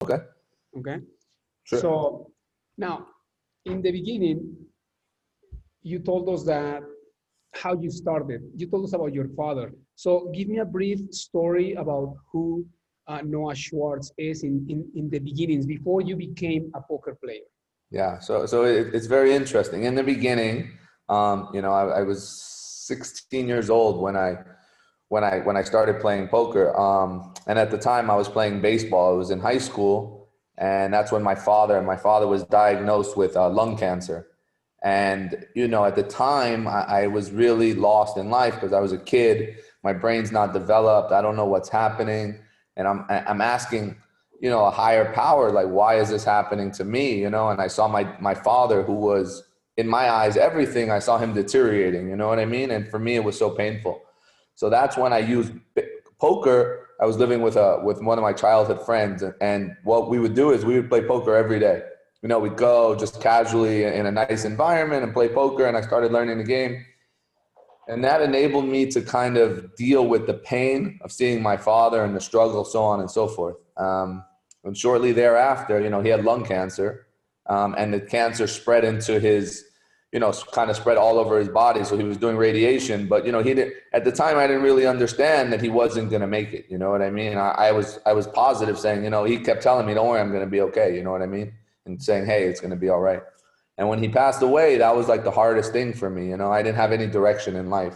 Okay. Okay. Sure. So now, in the beginning, you told us that how you started. You told us about your father. So give me a brief story about who Noah Schwartz is in the beginnings before you became a poker player. Yeah, it's very interesting. In the beginning, I was 16 years old when I started playing poker. And at the time, I was playing baseball. I was in high school, and that's when my father was diagnosed with lung cancer. And at the time, I was really lost in life because I was a kid. My brain's not developed. I don't know what's happening, and I'm asking a higher power, like, why is this happening to me? And I saw my father, who was, in my eyes, everything. I saw him deteriorating, you know what I mean? And for me, it was so painful. So that's when I used poker. I was living with one of my childhood friends, and what we would do is we would play poker every day. We'd go just casually in a nice environment and play poker, and I started learning the game. And that enabled me to kind of deal with the pain of seeing my father and the struggle, so on and so forth. And shortly thereafter, he had lung cancer, and the cancer spread into his, kind of spread all over his body. So he was doing radiation, but he didn't. At the time, I didn't really understand that he wasn't going to make it. You know what I mean? I was positive, saying, he kept telling me, "Don't worry, I'm going to be okay." You know what I mean? And saying, "Hey, it's going to be all right." And when he passed away, that was like the hardest thing for me. I didn't have any direction in life.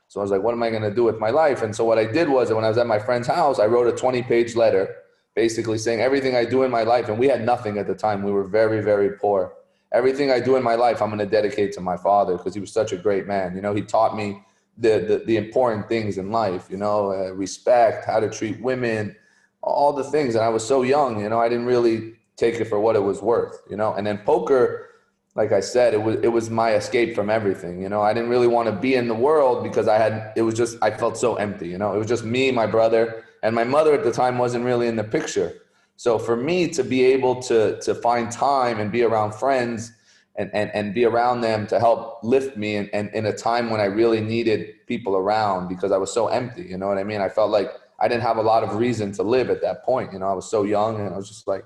So I was like, what am I going to do with my life? And so what I did was, when I was at my friend's house, I wrote a 20-page letter basically saying everything I do in my life. And we had nothing at the time. We were very, very poor. Everything I do in my life, I'm going to dedicate to my father, because he was such a great man. He taught me the important things in life, respect, how to treat women, all the things. And I was so young, I didn't really take it for what it was worth, and then poker, like I said, it was my escape from everything. I didn't really want to be in the world because I felt so empty. It was just me, my brother, and my mother at the time wasn't really in the picture. So for me to be able to find time and be around friends and be around them to help lift me and in a time when I really needed people around, because I was so empty, you know what I mean? I felt like I didn't have a lot of reason to live at that point. I was so young, and I was just like,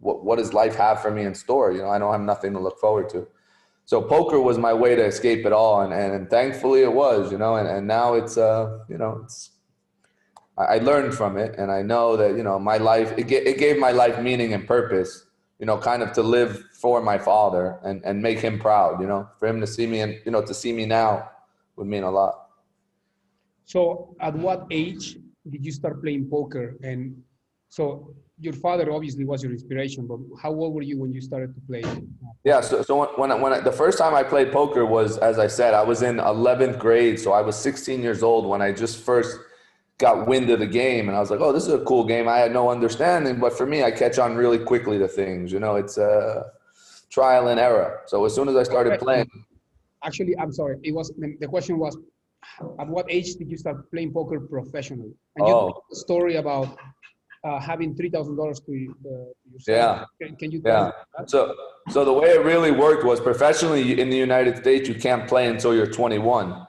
what does life have for me in store? I don't have nothing to look forward to. So poker was my way to escape it all. And thankfully it was, and now it's, I learned from it. And I know that, my life, it gave my life meaning and purpose, kind of to live for my father and make him proud, for him to see me, and, to see me now would mean a lot. So at what age did you start playing poker? And so your father obviously was your inspiration, but how old were you when you started to play? Yeah, so the first time I played poker was, as I said, I was in 11th grade. So I was 16 years old when I just first got wind of the game. And I was like, oh, this is a cool game. I had no understanding. But for me, I catch on really quickly to things. It's trial and error. So as soon as I started playing. Actually, I'm sorry. The question was, at what age did you start playing poker professionally? And you told a story about having $3,000 to yourself. Yeah. Can you tell me that? So the way it really worked was, professionally in the United States, you can't play until you're 21.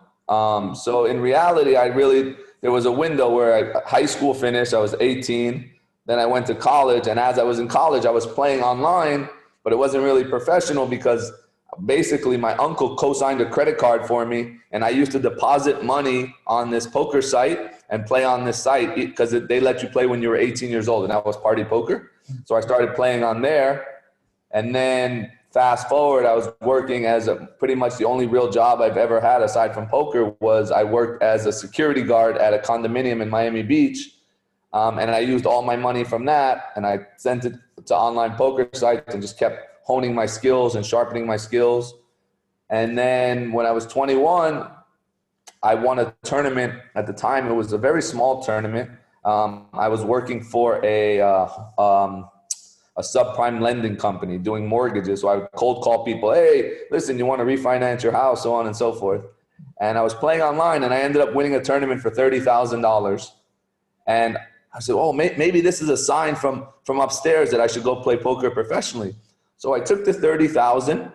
So in reality, there was a window where high school finished, I was 18. Then I went to college, and as I was in college, I was playing online, but it wasn't really professional because basically my uncle co-signed a credit card for me, and I used to deposit money on this poker site and play on this site because they let you play when you were 18 years old, and that was Party Poker. So I started playing on there, and then fast forward, I was working as pretty much the only real job I've ever had aside from poker was I worked as a security guard at a condominium in Miami Beach. And I used all my money from that, and I sent it to online poker sites and just kept honing my skills and sharpening my skills. And then when I was 21, I won a tournament. At the time, it was a very small tournament. I was working for a subprime lending company doing mortgages. So I would cold call people, hey, listen, you want to refinance your house, so on and so forth. And I was playing online, and I ended up winning a tournament for $30,000. And I said, oh, maybe this is a sign from upstairs that I should go play poker professionally. So I took the $30,000.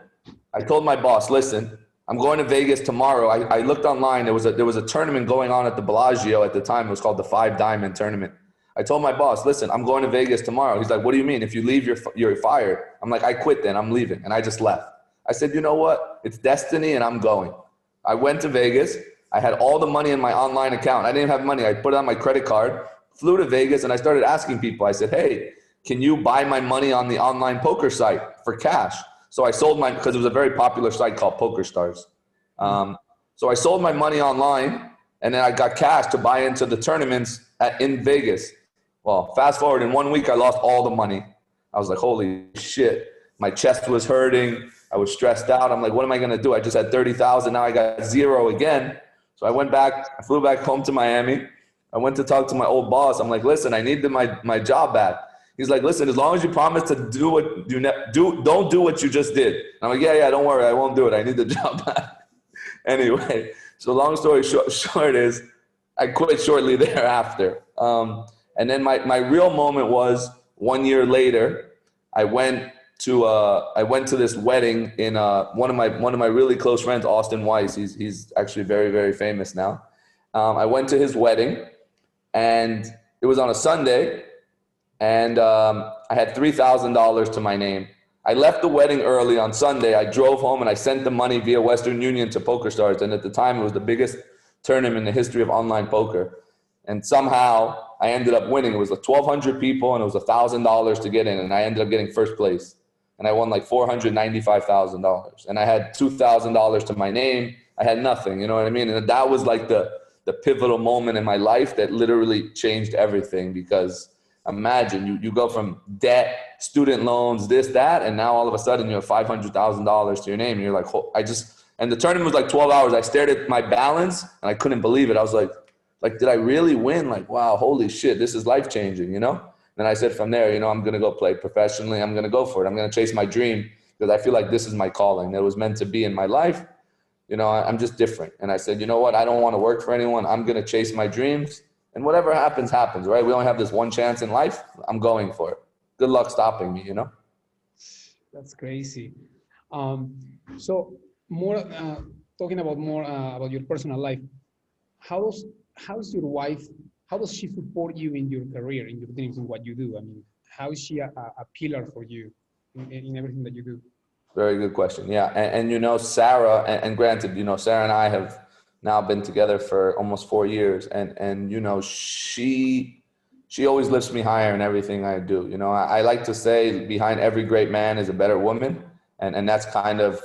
I told my boss, listen, I'm going to Vegas tomorrow. I looked online. There was a tournament going on at the Bellagio at the time. It was called the 5 Diamond Tournament. I told my boss, listen, I'm going to Vegas tomorrow. He's like, what do you mean? If you leave, you're fired. I'm like, I quit then, I'm leaving. And I just left. I said, you know what? It's destiny and I'm going. I went to Vegas. I had all the money in my online account. I didn't have money. I put it on my credit card, flew to Vegas, and I started asking people. I said, hey, can you buy my money on the online poker site for cash? So I sold because it was a very popular site called PokerStars. So I sold my money online, and then I got cash to buy into the tournaments in Vegas. Well, fast forward, in 1 week, I lost all the money. I was like, holy shit. My chest was hurting. I was stressed out. I'm like, what am I going to do? I just had 30,000. Now I got zero again. So I went back, I flew back home to Miami. I went to talk to my old boss. I'm like, listen, I need my job back. He's like, listen, as long as you promise to do what you don't do what you just did. And I'm like, yeah, don't worry. I won't do it. I need the job back. Anyway, so long story short is I quit shortly thereafter. And then my real moment was 1 year later. I went to this wedding in one of my really close friends, Austin Weiss. He's actually very, very famous now. I went to his wedding, and it was on a Sunday, and I had $3,000 to my name. I left the wedding early on Sunday. I drove home and I sent the money via Western Union to PokerStars, and at the time it was the biggest tournament in the history of online poker. And somehow I ended up winning. It was like 1,200 people, and it was $1,000 to get in, and I ended up getting first place. And I won like $495,000. And I had $2,000 to my name. I had nothing, you know what I mean? And that was like the pivotal moment in my life that literally changed everything, because imagine you go from debt, student loans, this, that, and now all of a sudden you have $500,000 to your name. And you're like, and the tournament was like 12 hours. I stared at my balance and I couldn't believe it. I was like, did I really win? Like, wow, holy shit, this is life changing, you know? And I said from there, I'm going to go play professionally. I'm going to go for it. I'm going to chase my dream, because I feel like this is my calling. That was meant to be in my life. I'm just different. And I said, you know what? I don't want to work for anyone. I'm going to chase my dreams. And whatever happens, happens, right? We only have this one chance in life. I'm going for it. Good luck stopping me, That's crazy. So more talking about more about your personal life. How's your wife? How does she support you in your career, in your dreams, in what you do? I mean, how is she a pillar for you in everything that you do? Very good question. Yeah. And Sarah, and granted, Sarah and I have now been together for almost 4 years. And she always lifts me higher in everything I do. I like to say behind every great man is a better woman. And that's kind of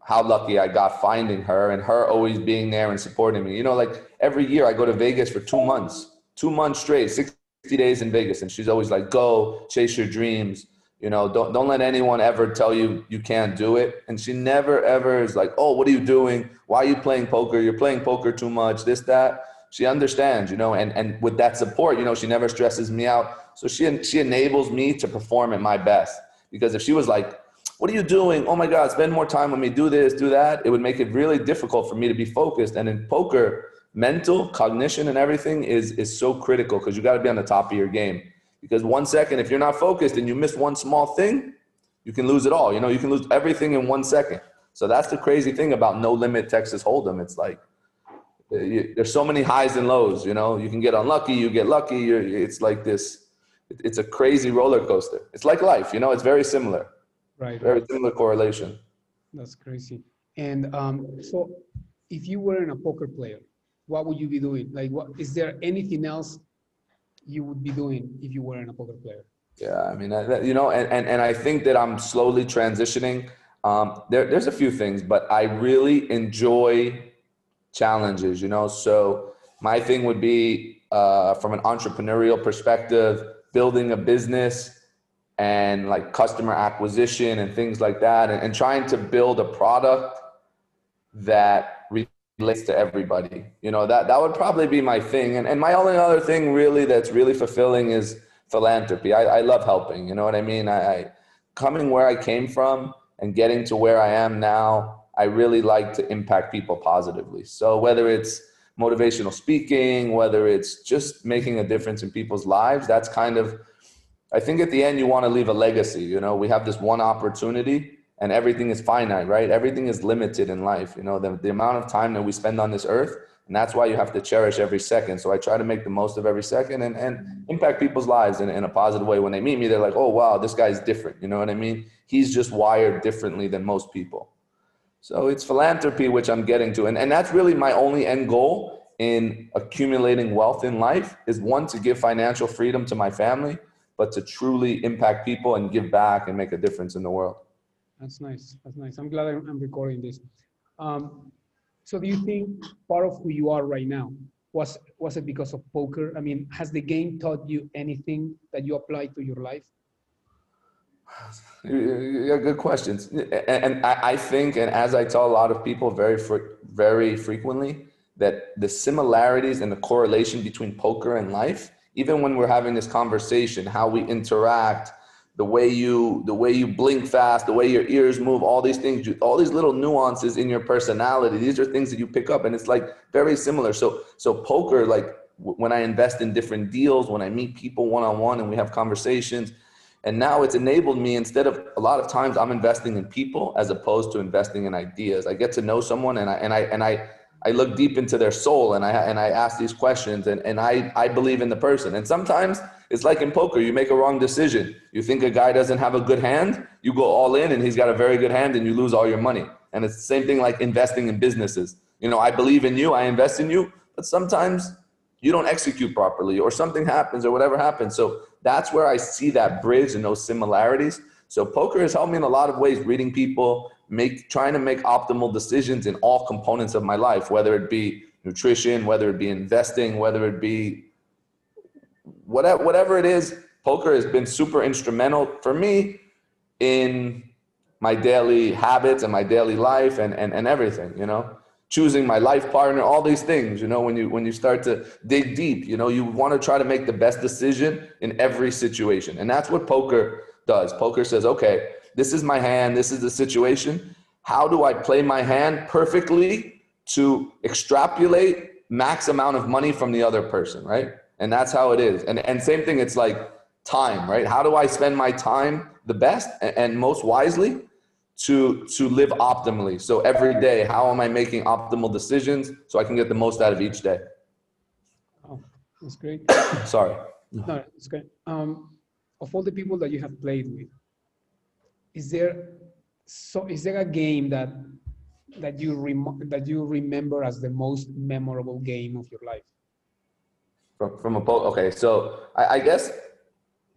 how lucky I got finding her, and her always being there and supporting me. Like every year I go to Vegas for 2 months straight, 60 days in Vegas. And she's always like, go chase your dreams. Don't let anyone ever tell you you can't do it. And she never, ever is like, oh, what are you doing? Why are you playing poker? You're playing poker too much, this, that. She understands, and with that support, she never stresses me out. So she enables me to perform at my best. Because if she was like, what are you doing? Oh my God, spend more time with me, do this, do that. It would make it really difficult for me to be focused. And in poker, mental cognition and everything is so critical, because you got to be on the top of your game. Because 1 second, if you're not focused and you miss one small thing, you can lose it all. You can lose everything in 1 second. So that's the crazy thing about No Limit Texas Hold'em. It's like, there's so many highs and lows, you can get unlucky, you get lucky. It's like this, it's a crazy roller coaster. It's like life, it's very similar. Right. Very similar correlation. That's crazy. And so if you weren't a poker player, what would you be doing? Like, is there anything else you would be doing if you weren't a poker player? Yeah, I mean, and I think that I'm slowly transitioning. There's a few things, but I really enjoy challenges, So my thing would be from an entrepreneurial perspective, building a business and like customer acquisition and things like that, and trying to build a product that relates to everybody. That would probably be my thing. And my only other thing really that's really fulfilling is philanthropy. I love helping, you know what I mean? I coming where I came from and getting to where I am now, I really like to impact people positively. So whether it's motivational speaking, whether it's just making a difference in people's lives, that's kind of, I think at the end you want to leave a legacy. We have this one opportunity, and everything is finite, right? Everything is limited in life. The amount of time that we spend on this earth, And that's why you have to cherish every second. So I try to make the most of every second and impact people's lives in a positive way. When they meet me, they're like, oh, wow, this guy's different. You know what I mean? He's just wired differently than most people. So it's philanthropy, which I'm getting to. And that's really my only end goal in accumulating wealth in life is, one, to give financial freedom to my family, but to truly impact people and give back and make a difference in the world. That's nice. That's nice. I'm glad I'm recording this. So do you think part of who you are right now, was it because of poker? I mean, has the game taught you anything that you apply to your life? Yeah, good questions. And I think, and as I tell a lot of people very frequently, that the similarities and the correlation between poker and life, even when we're having this conversation, how we interact, the way you blink fast, the way your ears move, all these things, all these little nuances in your personality, these are things that you pick up, and it's like very similar. So poker, like when I invest in different deals, when I meet people one-on-one and we have conversations, and now it's enabled me, instead of, a lot of times I'm investing in people as opposed to investing in ideas. I get to know someone and I look deep into their soul and I ask these questions and I believe in the person. And sometimes it's like in poker, you make a wrong decision. You think a guy doesn't have a good hand, you go all in and he's got a very good hand and you lose all your money. And it's the same thing like investing in businesses. You know, I believe in you, I invest in you, but sometimes you don't execute properly or something happens or whatever happens. So that's where I see that bridge and those similarities. So poker has helped me in a lot of ways, reading people, trying to make optimal decisions in all components of my life, whether it be nutrition, whether it be investing, whether it be whatever it is. Poker has been super instrumental for me in my daily habits and my daily life and everything, you know, choosing my life partner, all these things, you know, when you start to dig deep, you know, you want to try to make the best decision in every situation. And that's what poker does. Poker says, okay, this is my hand, this is the situation. How do I play my hand perfectly to extrapolate max amount of money from the other person, right? And that's how it is. And same thing, it's like time, right? How do I spend my time the best and most wisely to live optimally? So every day, how am I making optimal decisions so I can get the most out of each day? Oh, that's great. Sorry. No, it's great. Of all the people that you have played with, is there a game that you remember as the most memorable game of your life? Okay, so I guess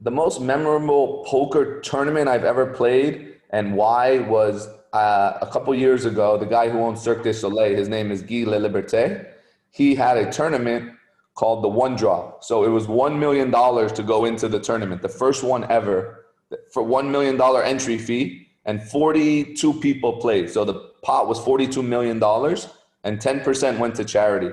the most memorable poker tournament I've ever played and why was a couple years ago. The guy who owns Cirque du Soleil, his name is Guy Laliberté. He had a tournament called the One Draw. So it was $1 million to go into the tournament, the first one ever, for $1 million entry fee, and 42 people played. So the pot was $42 million and 10% went to charity.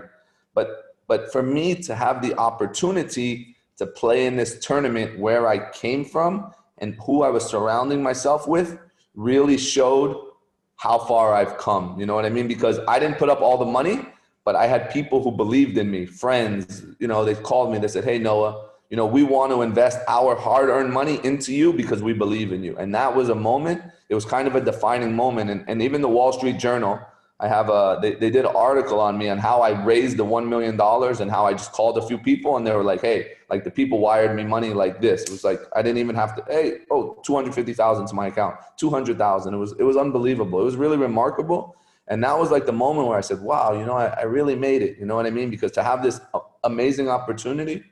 But for me to have the opportunity to play in this tournament where I came from and who I was surrounding myself with really showed how far I've come. You know what I mean? Because I didn't put up all the money, but I had people who believed in me, friends, you know, they called me, they said, hey, Noah, you know, we want to invest our hard-earned money into you because we believe in you. And that was a moment, it was kind of a defining moment. And even the Wall Street Journal, I have they did an article on me on how I raised the $1 million and how I just called a few people and they were like, hey, like the people wired me money like this. It was like, I didn't even have to, hey, oh, 250,000 to my account, 200,000. It was unbelievable. It was really remarkable. And that was like the moment where I said, wow, you know, I really made it. You know what I mean? Because to have this amazing opportunity,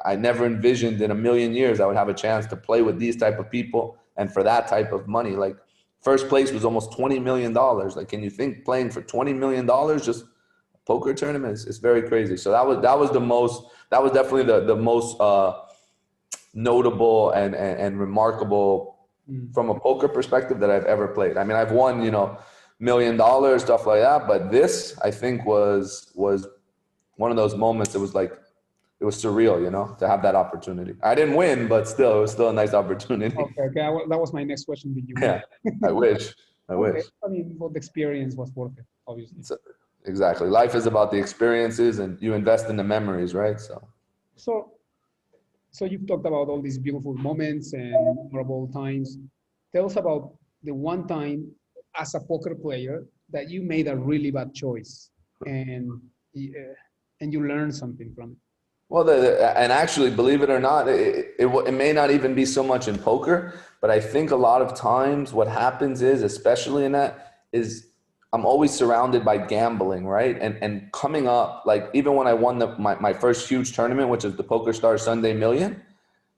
I never envisioned in a million years I would have a chance to play with these type of people and for that type of money. Like, first place was almost $20 million. Like, can you think playing for $20 million, just a poker tournament? It's very crazy. So that was definitely the most notable and remarkable from a poker perspective that I've ever played. I mean, I've won, you know, $1 million, stuff like that. But this, I think, was one of those moments. It was like, it was surreal, you know, to have that opportunity. I didn't win, but still, it was still a nice opportunity. Okay, that was my next question. Did you win? Yeah, I wish. Okay. I mean, well, the experience was worth it, obviously. Exactly. Life is about the experiences and you invest in the memories, right? So you've talked about all these beautiful moments and memorable times. Tell us about the one time as a poker player that you made a really bad choice. And and you learn something from it. Well, and actually, believe it or not, it may not even be so much in poker, but I think a lot of times what happens is, especially in that, is I'm always surrounded by gambling, right? And coming up, like even when I won my first huge tournament, which is the Poker Star Sunday Million,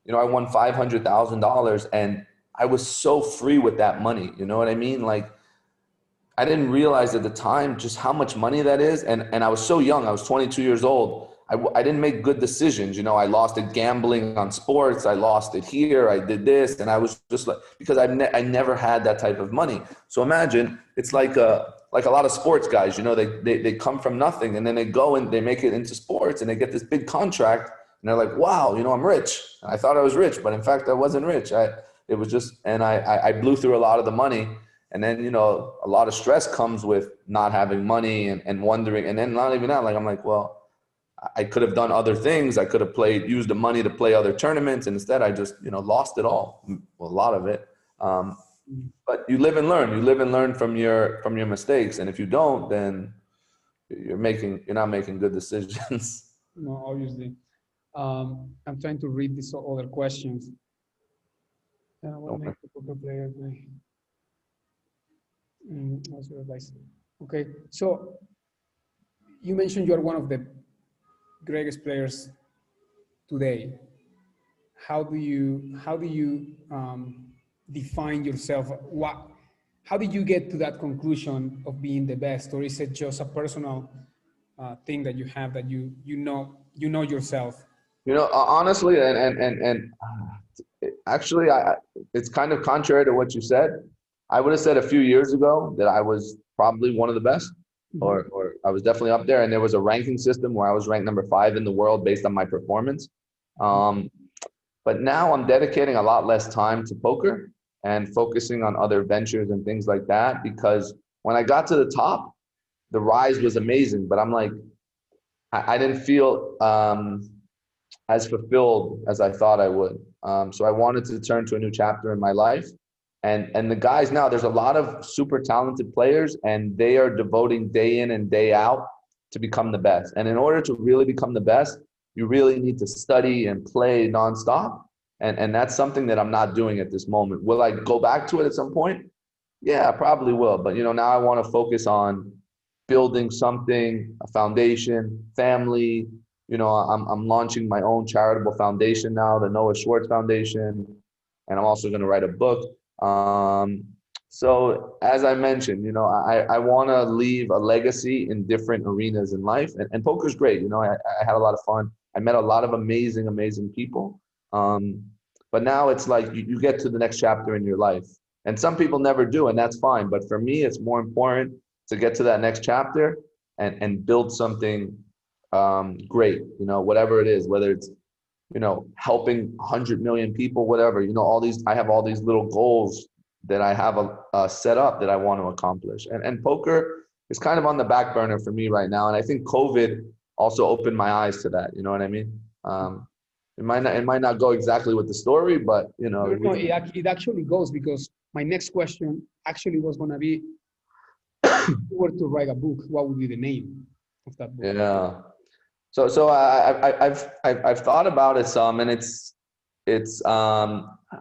you know, I won $500,000 and I was so free with that money. You know what I mean? Like I didn't realize at the time just how much money that is. And I was so young. I was 22 years old. I didn't make good decisions. You know, I lost it gambling on sports. I lost it here. I did this. And I was just like, because I never had that type of money. So imagine it's like a lot of sports guys, you know, they come from nothing and then they go and they make it into sports and they get this big contract and they're like, wow, you know, I'm rich. And I thought I was rich, but in fact, I wasn't rich. It was just, and I blew through a lot of the money. And then, you know, a lot of stress comes with not having money and wondering. And then not even that, like, I'm like, well, I could have done other things. I could have used the money to play other tournaments. And instead I just, you know, lost it all, well, a lot of it. But you live and learn. You live and learn from your mistakes. And if you don't, then you're not making good decisions. No, obviously. I'm trying to read these other questions. What makes a poker player great? What's your advice? Okay, so you mentioned you are one of the greatest players today. How do you define yourself? How did you get to that conclusion of being the best, or is it just a personal thing that you have that you know yourself? You know, honestly, and actually, it's kind of contrary to what you said. I would have said a few years ago that I was probably one of the best, or I was definitely up there. And there was a ranking system where I was ranked number 5 in the world based on my performance. But now I'm dedicating a lot less time to poker and focusing on other ventures and things like that. Because when I got to the top, the rise was amazing. But I'm like, I didn't feel as fulfilled as I thought I would. So I wanted to turn to a new chapter in my life. And the guys now, there's a lot of super talented players and they are devoting day in and day out to become the best. And in order to really become the best, you really need to study and play nonstop. And that's something that I'm not doing at this moment. Will I go back to it at some point? Yeah, I probably will. But, you know, now I want to focus on building something, a foundation, family. You know, I'm launching my own charitable foundation now, the Noah Schwartz Foundation. And I'm also going to write a book. So as I mentioned, you know, I want to leave a legacy in different arenas in life, and poker's great. You know, I had a lot of fun. I met a lot of amazing people. But now it's like you get to the next chapter in your life, and some people never do, and that's fine. But for me, it's more important to get to that next chapter and build something great. You know, whatever it is, whether it's, you know, helping 100 million people, whatever, you know, I have all these little goals that I have set up that I want to accomplish. And poker is kind of on the back burner for me right now. And I think COVID also opened my eyes to that. You know what I mean? It might not go exactly with the story, but, you know. No, it actually goes, because my next question actually was going to be, if you were to write a book, what would be the name of that book? Yeah. So I've thought about it some, and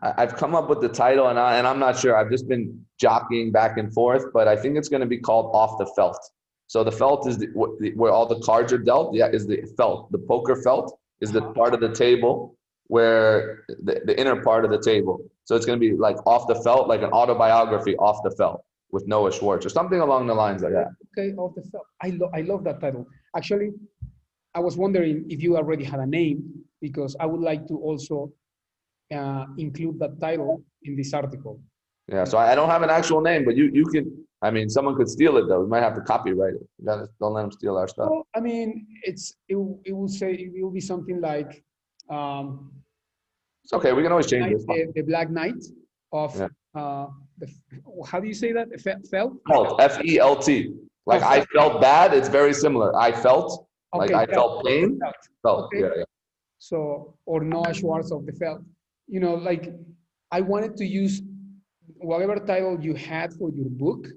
I've come up with the title, and I'm not sure. I've just been jockeying back and forth, but I think it's going to be called Off the Felt. So the felt is where all the cards are dealt. Yeah, is the felt. The poker felt is the part of the table where the inner part of the table. So it's going to be like Off the Felt, like an autobiography, Off the Felt, with Noah Schwartz or something along the lines like that. Okay, Off the Felt. I love that title. Actually, I was wondering if you already had a name, because I would like to also include that title in this article. Yeah, so I don't have an actual name, but you can, I mean, someone could steal it though. We might have to copyright it. Don't let them steal our stuff. Well, I mean, it will be something like it's okay, we can always change this. The Black Knight of, how do you say that? Felt? Felt, F-E-L-T. Like I felt bad, it's very similar. I felt, like I felt pain, felt, okay. Yeah. So, or Noah Schwartz of the Felt. You know, like I wanted to use whatever title you had for your book,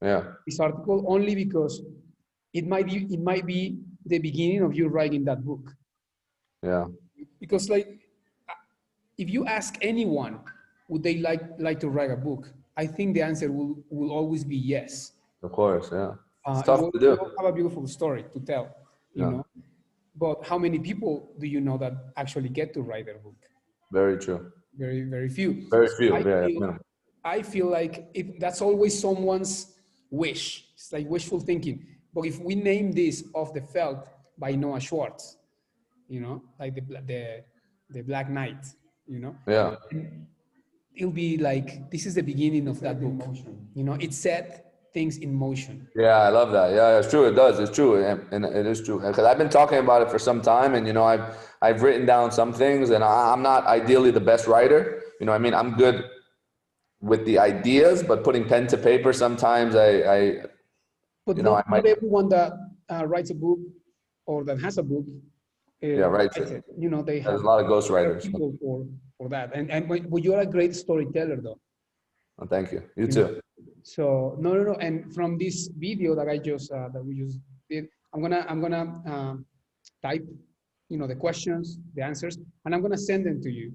this article, only because it might be the beginning of you writing that book? Yeah, Because like, if you ask anyone, would they like to write a book? I think the answer will always be yes. of course. Yeah, it's You tough will to do. have a beautiful story to tell, you Yeah, know. But how many people do you know that actually get to write their book? very true. Very, very few. Very So few. Yeah, minimum. I feel like that's always someone's wish. It's like wishful thinking. But if we name this Off the Felt by Noah Schwartz, like the Black Knight, you know, Yeah. it'll be like this is the beginning of that book. It set things in motion. Yeah, I love that. Yeah, it's true. It does. It's true, and it is true. Because I've been talking about it for some time, and I've written down some things, and I'm not ideally the best writer. I mean, I'm good with the ideas, but putting pen to paper sometimes But I might. not everyone that writes a book or that has a book Yeah, right. writes it. They There's have a lot of other ghostwriters. people for that. But you're a great storyteller, though. Oh, thank you. You You know? too. So no. And from this video that that we just did, I'm gonna type, the questions, the answers, and I'm gonna send them to you,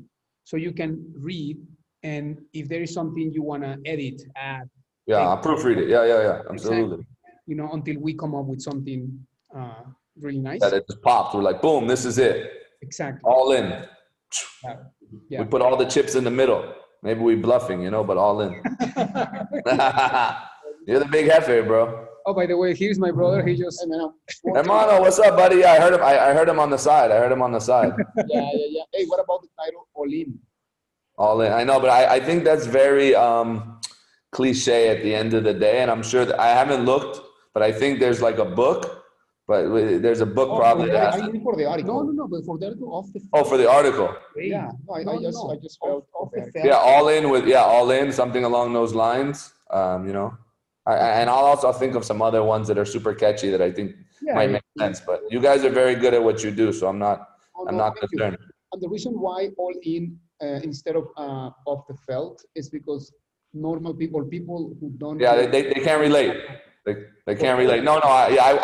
so you can read. And if there is something you wanna edit, add, Yeah, take I'll proofread it. Yeah. exactly, Absolutely. until we come up with something really That nice. it just popped. We're like, boom, this is it. Exactly. All in. Yeah. We Yeah. put all the chips in the middle. Maybe we bluffing, but all in. You're the big jefe, bro. Oh, by the way, here's my brother. He just Hermano, what's up, buddy? Yeah, I heard him. I heard him on the side. yeah. Hey, what about the title All In? All in. I know, but I think that's very cliche at the end of the day. And I'm sure that I haven't looked, but I think there's like a book. But there's a book probably that has. I mean for the article. No, but for the article off the Oh, for the article. Yeah, no, I just felt off the Yeah, all in with all in, something along those lines. And I'll also think of some other ones that are super catchy that I think might make sense. But you guys are very good at what you do, so I'm not concerned. And the reason why all in instead of off the felt is because normal people who don't. Yeah, they can't relate. They can't relate. No,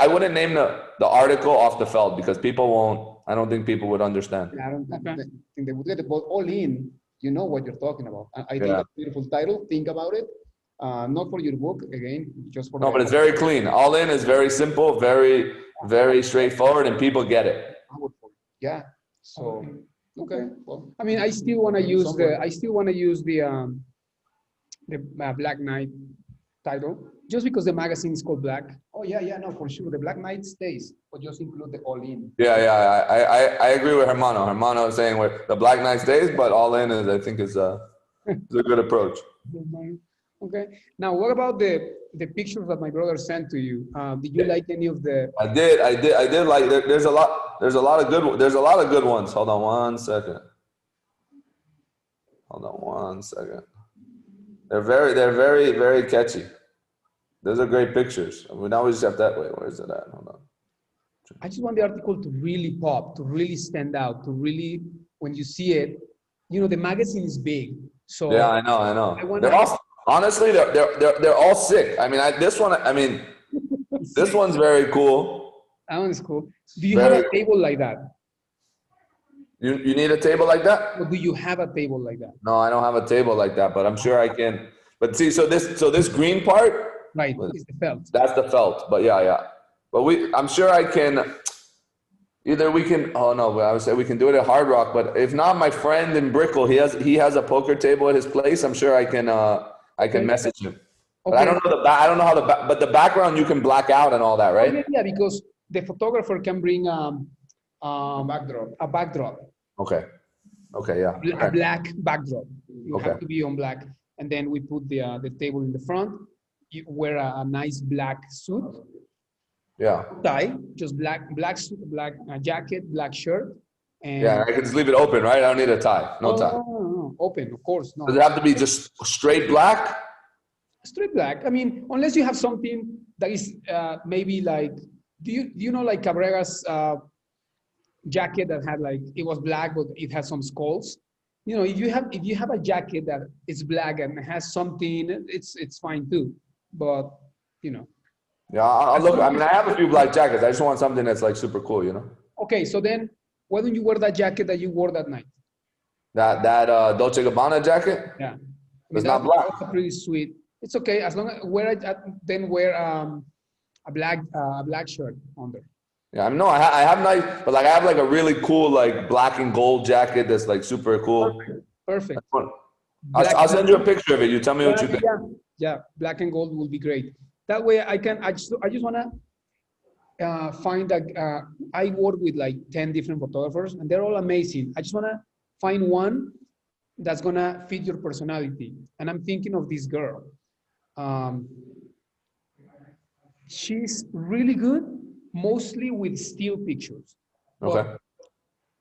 I wouldn't name the article Off the Felt because people won't. I don't think people would understand. I don't think they would get it. But all in, you know what you're talking about. I think that's a beautiful title. Think about it. Not for your book again, just for. No, but it's very clean. All in is very simple, very very straightforward, and people get it. Yeah. So okay. Well, I mean, I still want to use the Black Knight title just because the magazine is called Black. oh yeah, no, for sure. The Black Knight stays, but just include the all in. Yeah. I agree with Hermano. Hermano is saying where the Black Knight stays, but all in is I think is a good approach. Okay. Now, what about the pictures that my brother sent to you? Did you like any of the? I did like. There's a lot of good ones. Hold on one second. They're very very catchy. Those are great pictures. I mean, now we just have that way. Where is it at? Hold on. I just want the article to really pop, to really stand out, to really, when you see it, the magazine is big. So yeah, I know. Honestly, they're all sick. I mean, this one's very cool. That one's cool. Do you have a table like that? You need a table like that? Or do you have a table like that? No, I don't have a table like that, but I'm sure I can. But see, so this green part, right, is the felt. That's the felt. But yeah. But I'm sure I can. Either we can. Oh no, I would say we can do it at Hard Rock. But if not, my friend in Brickell, he has a poker table at his place. I'm sure I can message him. But I don't know I don't know how but the background you can black out and all that, right? Yeah, because the photographer can bring Backdrop. a backdrop. Okay, yeah. A black backdrop. You have to be on black, and then we put the table in the front. You wear a nice black suit. Yeah. Tie, just black suit, black jacket, black shirt. And yeah, I can just leave it open, right? I don't need a tie. No tie. No. Open, of course. No. Does it have to be just straight black? Straight black. I mean, unless you have something that is maybe like, do you know like Cabrega's jacket that had like, it was black but it has some skulls? If you have a jacket that is black and has something, it's fine too. But Yeah, I'll look. I mean, I have a few black jackets. I just want something that's like super cool, you know? Okay, so then why don't you wear that jacket that you wore that night? That Dolce Gabbana jacket, Yeah. I mean, it's not black. that's a pretty sweet. It's okay as long as then wear a black shirt under. Yeah, I mean, no, I have nice, but like I have like a really cool like black and gold jacket that's like super cool. Perfect. I'll, I'll send you a picture of it. You tell me what you think. Yeah, black and gold will be great. That way I just wanna find that I work with like 10 different photographers and they're all amazing. I just wanna find one that's gonna fit your personality. And I'm thinking of this girl. She's really good, mostly with still pictures. Okay. But,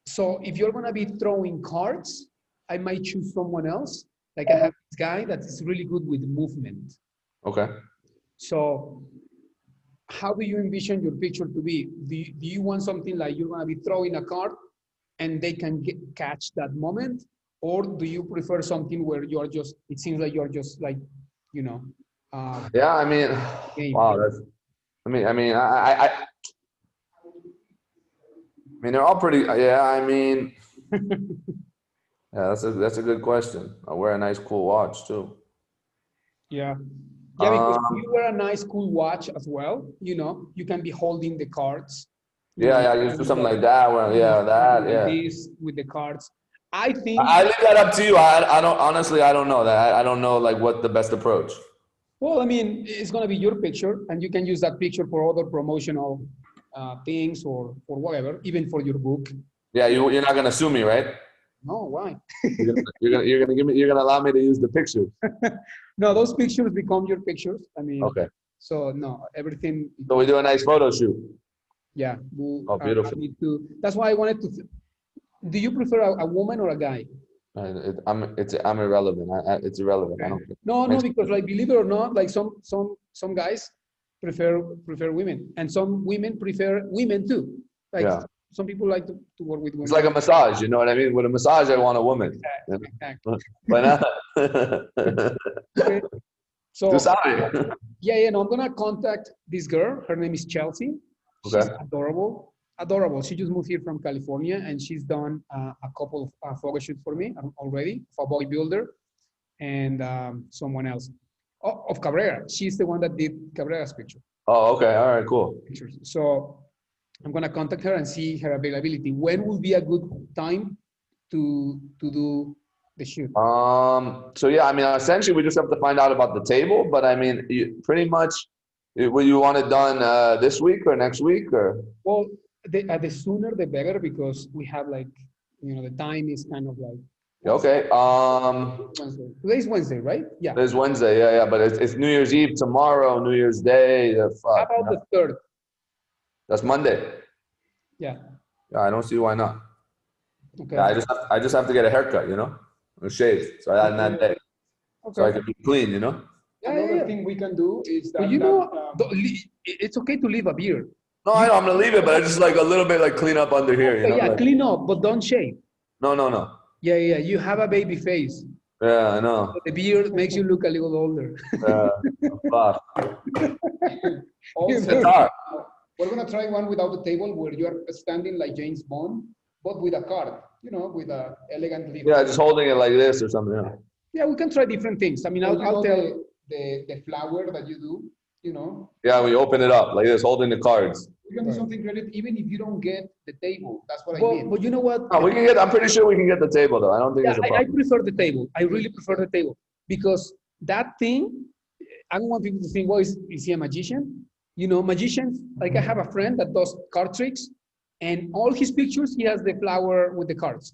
so if you're gonna be throwing cards, I might choose someone else. Like I have this guy that is really good with movement. Okay. So how do you envision your picture to be? Do you want something like you're gonna be throwing a card and they can catch that moment? Or do you prefer something where you're just, it seems like you're just like, you know. Yeah, I mean, wow, that's, I mean, they're all pretty, yeah, I mean, yeah, that's a good question. I wear a nice cool watch too. Yeah. Yeah, because if you wear a nice cool watch as well, you know, you can be holding the cards. Yeah, you do something like that. Well, yeah, that, yeah. This with the cards. I think I leave that up to you. I don't, honestly, I don't know that. I don't know like what the best approach. well, I mean, it's gonna be your picture, and you can use that picture for other promotional things or whatever, even for your book. Yeah, you're not gonna sue me, right? No, why? You're gonna allow me to use the pictures. No, those pictures become your pictures. I mean, Okay. So no, everything. So we do a nice photo shoot. Yeah. Oh, beautiful. That's why I wanted to. Do you prefer a woman or a guy? I'm irrelevant. It's irrelevant. I don't care. No, because like believe it or not, like some guys prefer women, and some women prefer women too. Like some people like to work with women. It's like a massage, you know what I mean? With a massage, I want a woman. Exactly. Why not? Okay. So sorry. yeah, no, I'm gonna contact this girl. Her name is Chelsea. She's adorable. She just moved here from California, and she's done a couple of photo shoots for me already for a bodybuilder and someone else. Oh, of Cabrera. She's the one that did Cabrera's picture. Oh, okay. All right, cool. Pictures. So I'm gonna contact her and see her availability. When would be a good time to do the shoot? So yeah, I mean, essentially, we just have to find out about the table. But I mean, pretty much, will you want it done this week or next week or? Well, the sooner the better because we have like, you know, the time is kind of like. Okay. Wednesday. Today's Wednesday, right? Yeah. Today's Wednesday. Yeah. But it's New Year's Eve tomorrow. New Year's Day. How about the 3rd? That's Monday. Yeah. Yeah, I don't see why not. Okay. Yeah, I just have to get a haircut, you know, or shave. So I had that day, so I can be clean, you know. Another thing we can do is that. But you know, it's okay to leave a beard. No, I know I'm gonna leave it, but I just like a little bit like clean up under here, you know. Yeah, like, clean up, but don't shave. No. Yeah. You have a baby face. Yeah, I know. The beard makes you look a little older. Fuck. Also, It's hard. we're gonna try one without the table where you are standing like James Bond, but with a card, you know, with a elegant little. Yeah, just holding it like this or something. Yeah. Yeah, we can try different things. I mean, I'll tell the flower that you do, you know. Yeah, we open it up like this, holding the cards. We can do something creative, even if you don't get the table. That's what I mean. But you know what? No, we can get. I'm pretty sure we can get the table though. I don't think it's a I problem. prefer the table. I really prefer the table because that thing. I don't want people to think, well, is he a magician? You know, magicians. Like I have a friend that does card tricks, and all his pictures he has the flower with the cards.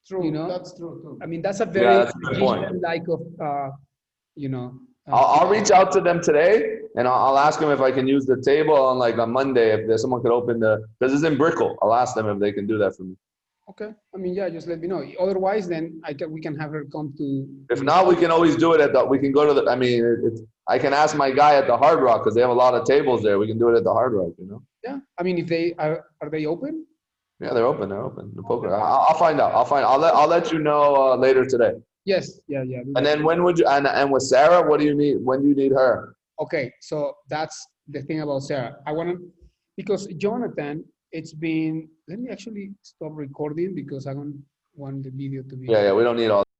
True. You know, that's true too. I mean, that's a very point. like of you know. I'll reach out to them today and I'll ask them if I can use the table on Monday if there's someone could open because it's in Brickell. I'll ask them if they can do that for me. Okay. I mean, yeah, just let me know. Otherwise, then we can have her come to. If not, we can always do it we can go to I can ask my guy at the Hard Rock because they have a lot of tables there. We can do it at the Hard Rock, you know? Yeah. I mean, if they are they open? Yeah, they're open. The poker. I'll find out. I'll let you know later today. Yes. Yeah. And then when would you, and with Sarah, what do you need? When do you need her? Okay. So that's the thing about Sarah. I want to, because Jonathan, it's been, let me actually stop recording because I don't want the video to be. Yeah, we don't need all